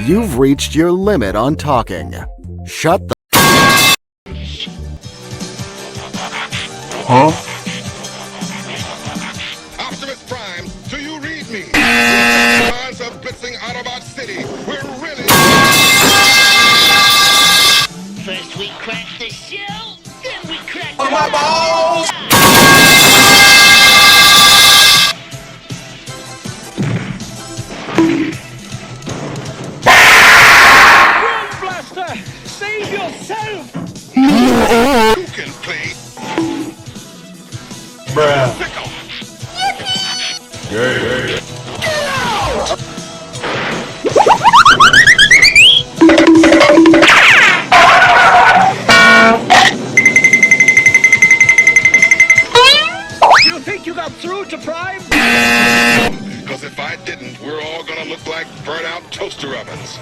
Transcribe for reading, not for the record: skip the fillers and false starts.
You've reached your limit on talking. Shut the... Huh? Optimus Prime, do you read me? The lines are blitzing Autobot City. We're really... First we crack the shell, then we crack Oh, my balls! Blaster! Save yourself! You can play Bruh. pickle. You think you got through to Prime? Because if I didn't, we're all gonna look like burnt-out toaster ovens.